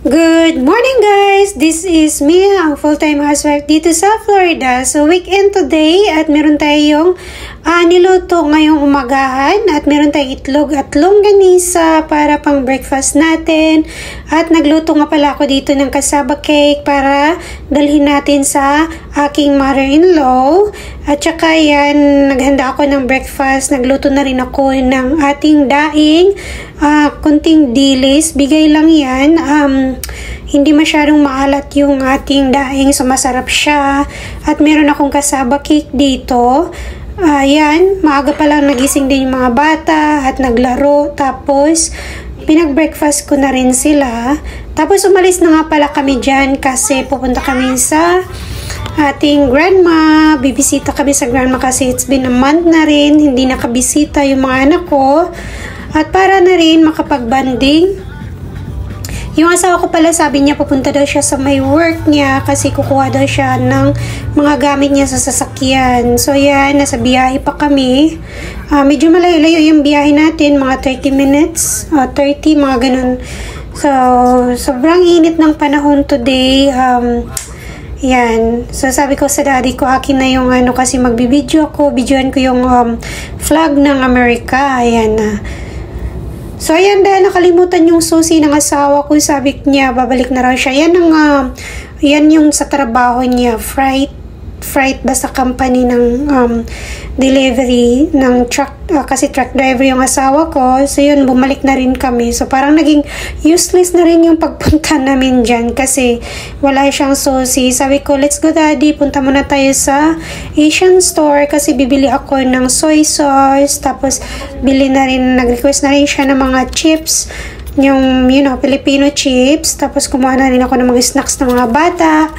Good morning guys! This is me, ang full-time housewife dito sa Florida. So weekend today at meron tayong niluto ngayong umagahan at meron tayong itlog at longganisa para pang breakfast natin. At nagluto nga pala ako dito ng cassava cake para dalhin natin sa aking mother-in-law. At saka yan, naghanda ako ng breakfast. Nagluto na rin ako ng ating daing. Kunting dilis. Bigay lang yan. Hindi masyadong maalat yung ating daing. So masarap siya. At meron akong cassava cake dito. Yan, maaga pa lang nagising din yung mga bata at naglaro. Tapos, pinag-breakfast ko na rin sila. Tapos, umalis na nga pala kami dyan kasi pupunta kami sa ating grandma. Bibisita kami sa grandma kasi it's been a month na rin. Hindi nakabisita yung mga anak ko. At para na rin makapag-banding. Yung asawa ko pala, sabi niya pupunta daw siya sa may work niya kasi kukuha daw siya ng mga gamit niya sa sasakyan. So yan, nasa biyahe pa kami. Medyo malayo-layo yung biyahe natin, mga 30 minutes, 30, mga ganun. So, sobrang init ng panahon today. Yan. So, sabi ko sa daddy ko, akin na yung kasi magbibideo ako. Videoan ko yung flag ng Amerika. Ayan na. So, ayan, dahil nakalimutan yung susi ng asawa ko, sabi niya, babalik na raw siya. Yan yung sa trabaho niya, freight basta company ng delivery ng truck, kasi truck driver yung asawa ko. So, yun, bumalik na rin kami. So, parang naging useless na rin yung pagpunta namin dyan kasi wala siyang susi. Sabi ko, let's go daddy, punta muna tayo sa Asian store kasi bibili ako ng soy sauce. Tapos, nag-request na rin siya ng mga chips, yung, Filipino chips. Tapos, kumuha na rin ako ng mga snacks ng mga bata.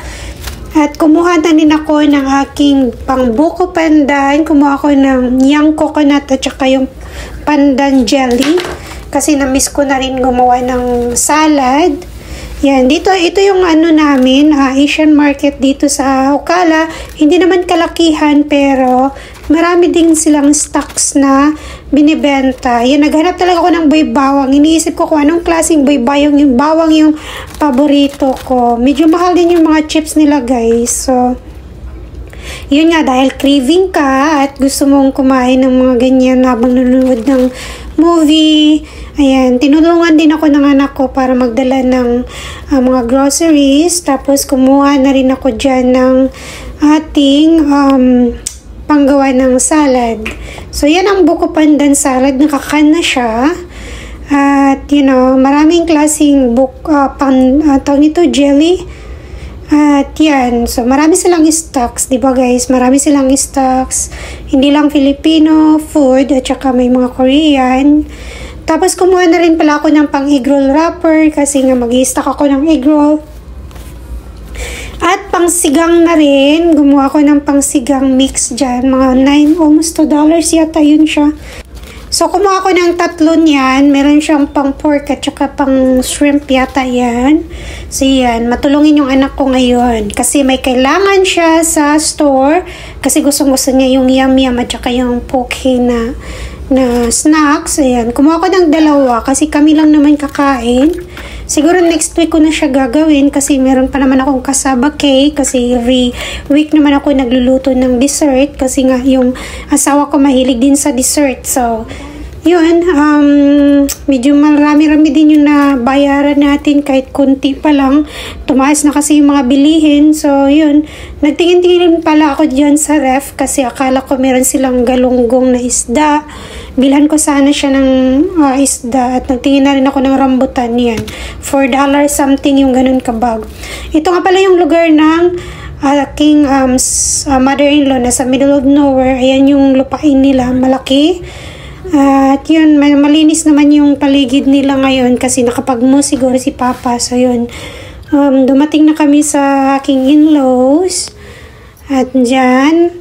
At kumuha na din ako ng aking pang buko pandan. Kumuha ako ng young coconut at saka yung pandan jelly. Kasi na-miss ko na rin gumawa ng salad. Yan, ito yung namin, Asian market dito sa Ocala. Hindi naman kalakihan pero marami din silang stocks na binibenta. Yan, naghanap talaga ako ng boy bawang. Iniisip ko kung anong klaseng boy bawang yung paborito ko. Medyo mahal din yung mga chips nila guys. So, yun nga, dahil craving ka at gusto mong kumain ng mga ganyan habang nanonood ng movie. Ayan, tinulungan din ako ng anak ko para magdala ng mga groceries. Tapos, kumuha na rin ako dyan ng ating panggawa ng salad. So, yan ang buko pandan salad. Nakakan na siya. At, maraming klaseng tawag nito, jelly. At yan, so marami silang stocks, di ba guys? Marami silang stocks, hindi lang Filipino food, at saka may mga Korean. Tapos kumuha na rin pala ako ng pang egg roll wrapper, kasi nga mag-i-stock ako ng egg roll. At pang sigang na rin, gumawa ako ng pang sigang mix dyan, mga almost $2 yata yun siya. So, kumuha ko ng tatlo niyan. Meron siyang pang pork at saka pang shrimp yata yan. So, yan. Matulungin yung anak ko ngayon. Kasi may kailangan siya sa store. Kasi gustong-gusto niya yung yum-yum at saka yung poke na snacks. Ayan. Kumuha ko ng dalawa kasi kami lang naman kakain. Siguro next week ko na siya gagawin kasi meron pa naman akong cassava cake kasi every week naman ako nagluluto ng dessert kasi nga yung asawa ko mahilig din sa dessert. So, yun, medyo marami-rami din yung nabayaran natin kahit kunti pa lang. Tumaas na kasi yung mga bilihin. So, yun, nagtingin-tingin pala ako dyan sa ref kasi akala ko meron silang galunggong na isda. Bilhan ko sana siya ng isda at nagtingin na rin ako ng rambutan yan. $4 something yung ganun kabag. Ito nga pala yung lugar ng aking mother-in-law na sa middle of nowhere. Ayan yung lupain nila, malaki. At yun, malinis naman yung paligid nila ngayon kasi nakapag-mo siguro si Papa. So yun, dumating na kami sa aking in-laws. At dyan,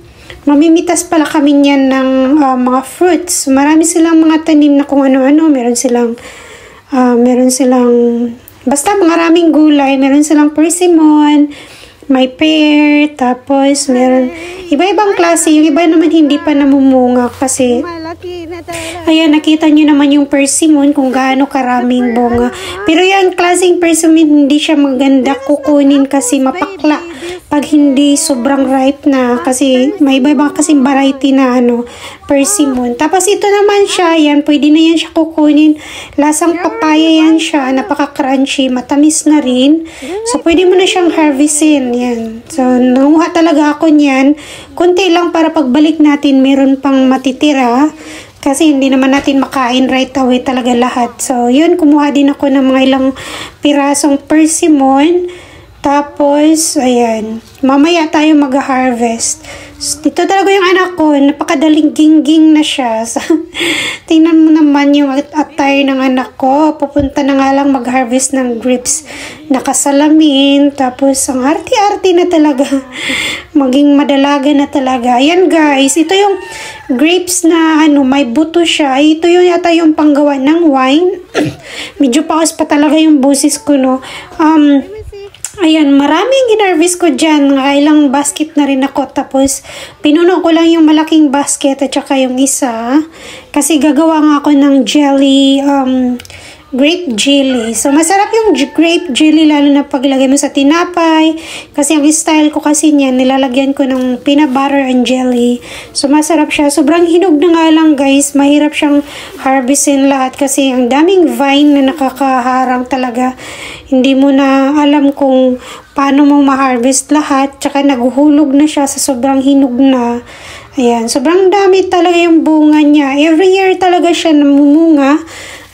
mamimitas pala kami niyan ng mga fruits. Marami silang mga tanim na kung ano-ano. Meron silang, basta maraming gulay. Meron silang persimmon, may pear, tapos meron iba-ibang klase. Yung iba naman hindi pa namumunga kasi ayan, nakita nyo naman yung persimmon kung gaano karaming bunga. Pero yung klaseng persimmon hindi siya maganda kukunin kasi mapakla pag hindi sobrang ripe na, kasi may iba-ibang kasing variety na persimmon. Tapos ito naman siya, yan, pwede na yan siya kukunin. Lasang papaya yan siya, napaka-crunchy, matamis na rin. So, pwede mo na siyang harvestin, yan. So, nanguha talaga ako niyan. Kunti lang para pagbalik natin, meron pang matitira. Kasi hindi naman natin makain right away talaga lahat. So, yun, kumuha din ako ng mga ilang pirasong persimmon. Tapos, ayan, mamaya tayo mag-harvest. Dito talaga yung anak ko, napakadaling gingging na siya. So, tingnan mo naman yung attire ng anak ko. Pupunta na nga lang mag-harvest ng grapes. Nakasalamin, tapos ang arty-arty na talaga. Maging madalaga na talaga. Ayan guys, ito yung grapes na may buto siya. Ito yung yata yung panggawa ng wine. Medyo paos pa talaga yung boses ko, no. Ayan, maraming ginarvest ko dyan. Ilang basket na rin ako. Tapos, pinuno ko lang yung malaking basket at saka yung isa. Kasi gagawa nga ako ng jelly, grape jelly. So, masarap yung grape jelly lalo na paglagay mo sa tinapay. Kasi ang style ko kasi niyan, nilalagyan ko ng peanut butter and jelly. So, masarap siya. Sobrang hinog na nga lang guys. Mahirap siyang harvestin lahat kasi ang daming vine na nakakaharang talaga. Hindi mo na alam kung paano mo ma-harvest lahat. Tsaka naguhulog na siya sa sobrang hinog na. Ayan, sobrang dami talaga yung bunga niya. Every year talaga siya namumunga.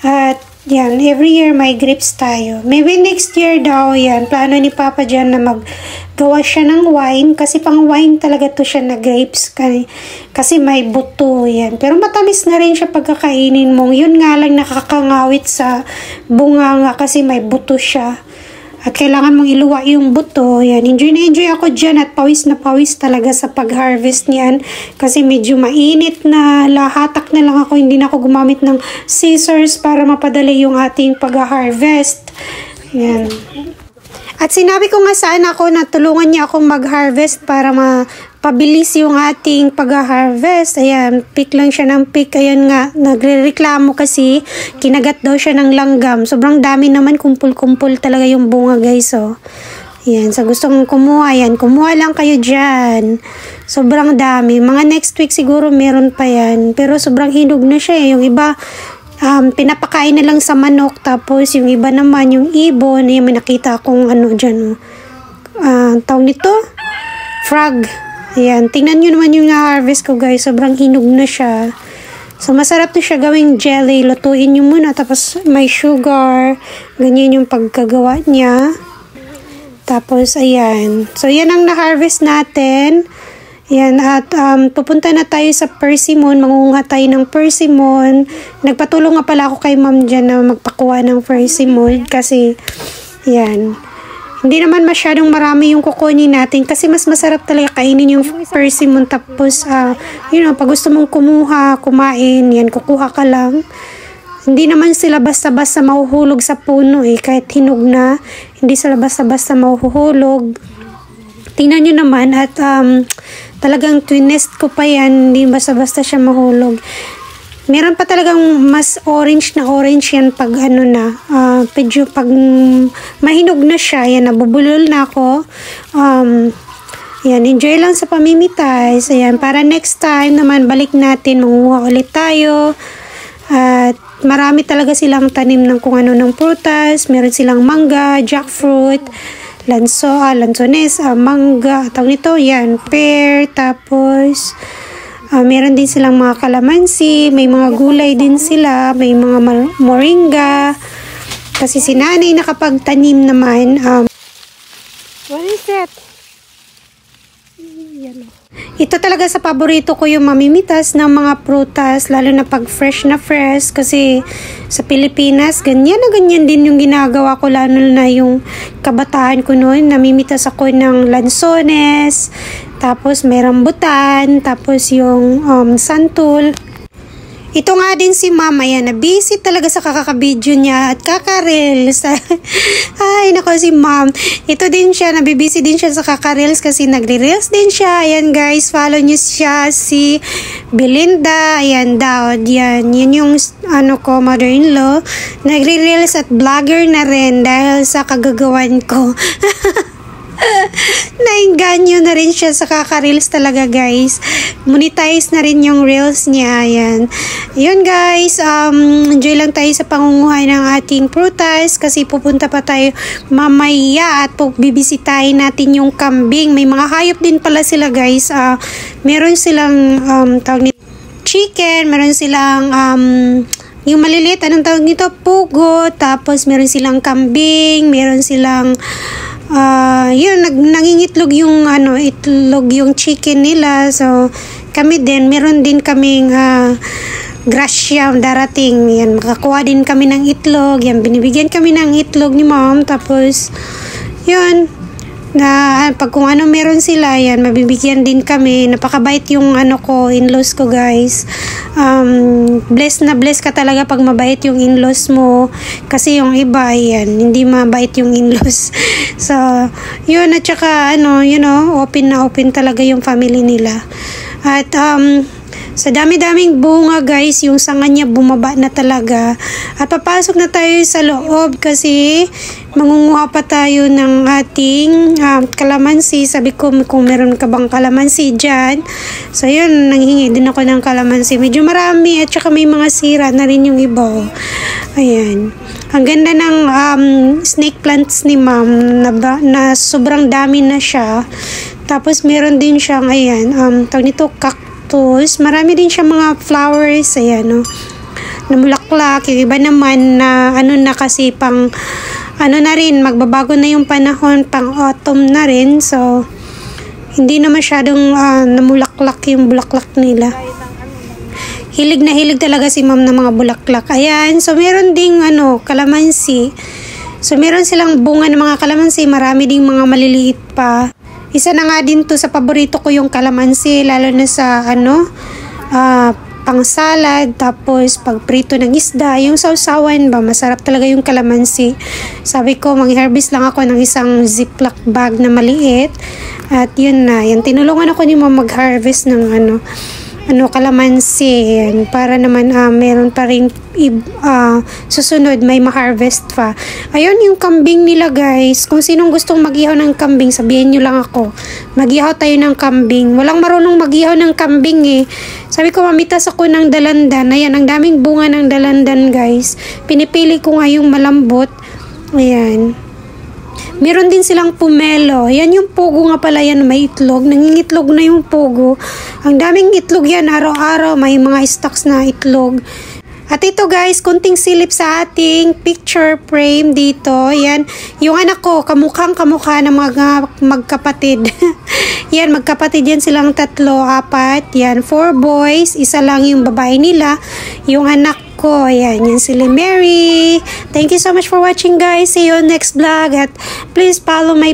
At yan, every year may grapes tayo. Maybe next year daw, yan. Plano ni Papa dyan na maggawa siya ng wine. Kasi pang wine talaga to siya na grapes. Kasi may buto, yan. Pero matamis na rin siya pagkakainin mo. Yun nga lang nakakangawit sa bunga nga kasi may buto siya. At kailangan mong iluwa yung buto. Yan. Enjoy na enjoy ako dyan at pawis na pawis talaga sa pag-harvest niyan. Kasi medyo mainit na. Lahatak na lang ako. Hindi na ako gumamit ng scissors para mapadali yung ating pag-harvest. Yan. At sinabi ko nga sa anak ko na tulungan niya akong mag-harvest para pabilis yung ating pag-harvest. Ayan, pick lang siya ng pick. Ayan nga, nagre-reklamo kasi kinagat daw siya ng langgam. Sobrang dami naman, kumpul-kumpul talaga yung bunga guys. So, ayan, sa gustong kumuha, ayan, kumuha lang kayo dyan. Sobrang dami. Mga next week siguro meron pa yan. Pero sobrang hinog na siya. Yung iba, pinapakain na lang sa manok. Tapos yung iba naman, yung ibon, ayan, may nakita akong dyan. Tawag nito? Frog. Ayan, tingnan nyo naman yung harvest ko guys. Sobrang hinog na siya. So, masarap to siya gawing jelly. Lutuin nyo muna. Tapos, may sugar. Ganyan yung pagkagawa niya. Tapos, ayan. So, yan ang na-harvest natin. Ayan, at pupunta na tayo sa persimmon. Mangunguha tayo ng persimmon. Nagpatulong nga pala ako kay ma'am dyan na magpakuha ng persimmon. Kasi, ayan. Hindi naman masyadong marami yung kukunin natin kasi mas masarap talaga kainin yung persimmon. Tapos, pag gusto mong kumain, yan, kukuha ka lang. Hindi naman sila basta-basta mahuhulog sa puno kahit hinog na. Hindi sila basta-basta mahuhulog. Tingnan nyo naman at talagang twinest ko pa yan. Hindi basta-basta siya mahulog. Meron pa talagang mas orange yan pag medyo pag mahinog na siya, yan, nabubulol na ako. Yan, enjoy lang sa pamimitas. Ayan, para next time naman, balik natin, manguha ulit tayo. At marami talaga silang tanim ng kung ano ng prutas. Meron silang mangga, jackfruit, lansones, mangga, tawag nito, yan, pear, tapos meron din silang mga kalamansi, may mga gulay din sila, may mga moringa. Kasi si nanay nakapagtanim naman. What is it? Ito talaga sa paborito ko yung mamimitas ng mga prutas, lalo na pag fresh na fresh. Kasi sa Pilipinas, ganyan na ganyan din yung ginagawa ko, lalo na yung kabataan ko noon. Namimitas ako ng lansones, tapos may rambutan, tapos yung santul. Ito nga din si mama, yan, na busy talaga sa kakaka-video niya at kaka-reels. Ay, nako si ma'am. Ito din siya, nabibusy din siya sa kaka-reels kasi nagre-reels din siya. Ayan guys, follow niyo siya, si Belinda. Ayan daw, yan. Yan yung ano ko, mother-in-law. Nagre-reels at vlogger na rin dahil sa kagagawan ko. Nainganyo na rin siya sa kaka-reels talaga guys. Monetize na rin yung reels niya. Ayan. Yun guys, enjoy lang tayo sa pangunguhay ng ating prutas kasi pupunta pa tayo mamaya at bibisitahin natin yung kambing. May mga hayop din pala sila guys. Meron silang tawag nito chicken, meron silang yung maliliit, anong tawag nito? Pugo. Tapos meron silang kambing, meron silang yun, nangingitlog yung itlog yung chicken nila. So kami din, meron din kaming grasya darating. Yan, makakuha din kami ng itlog. Yan, binibigyan kami ng itlog ni mom. Tapos yun, na pag kung ano meron sila, yan, mabibigyan din kami. Napakabait yung in-laws ko guys. Bless na bless ka talaga pag mabait yung in-laws mo kasi yung iba, yan, hindi mabait yung in-laws. So yun, at saka open na open talaga yung family nila. At sa dami-daming bunga guys, yung sanga niya bumaba na talaga. At papasok na tayo sa loob kasi mangunguha pa tayo ng ating kalamansi. Sabi ko kung meron ka bang kalamansi dyan. So yun, nanghingi din ako ng kalamansi. Medyo marami at saka may mga sira na rin yung iba. Ayan. Ang ganda ng snake plants ni ma'am na sobrang dami na siya. Tapos meron din siyang tawag nito cactus. Marami din siya mga flowers. Ayan, na bulaklak. Yung iba naman na na kasi pang na rin, magbabago na yung panahon, pang autumn na rin. So hindi na masyadong namulaklak yung bulaklak nila. Hilig na hilig talaga si ma'am ng mga bulaklak. Ayan, so meron ding kalamansi. So meron silang bunga ng mga kalamansi, marami ding mga maliliit pa. Isa na nga din to sa paborito ko yung kalamansi, lalo na sa pang salad, tapos pag prito ng isda, yung sausawan ba, masarap talaga yung kalamansi. Sabi ko, mag-harvest lang ako ng isang ziploc bag na maliit. At yun na, yan, tinulungan ako ni ma'am mag-harvest ng kalamansi, yan, para naman meron pa rin susunod may ma-harvest pa. Ayun yung kambing nila guys. Kung sinong gustong mag-ihaw ng kambing, sabihin nyo lang ako. Mag-ihaw tayo ng kambing. Walang marunong mag-ihaw ng kambing eh. Sabi ko, mamitas ako ng dalandan. Ayan, ang daming bunga ng dalandan guys. Pinipili ko nga yung malambot. Ayan. Meron din silang pumelo. Yan yung pugo nga pala, yan may itlog. Nangingitlog na yung pugo. Ang daming itlog yan, araw-araw may mga stocks na itlog. At ito guys, kunting silip sa ating picture frame dito. Yan, yung anak ko, kamukhang-kamukha ng mga magkapatid. Yan, magkapatid yan silang 3, 4. Yan, 4 boys. Isa lang yung babae nila. Yung anak ko, yan, yan sila Mary. Thank you so much for watching guys. See you next vlog. At please follow my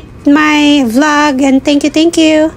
vlog. And thank you, thank you.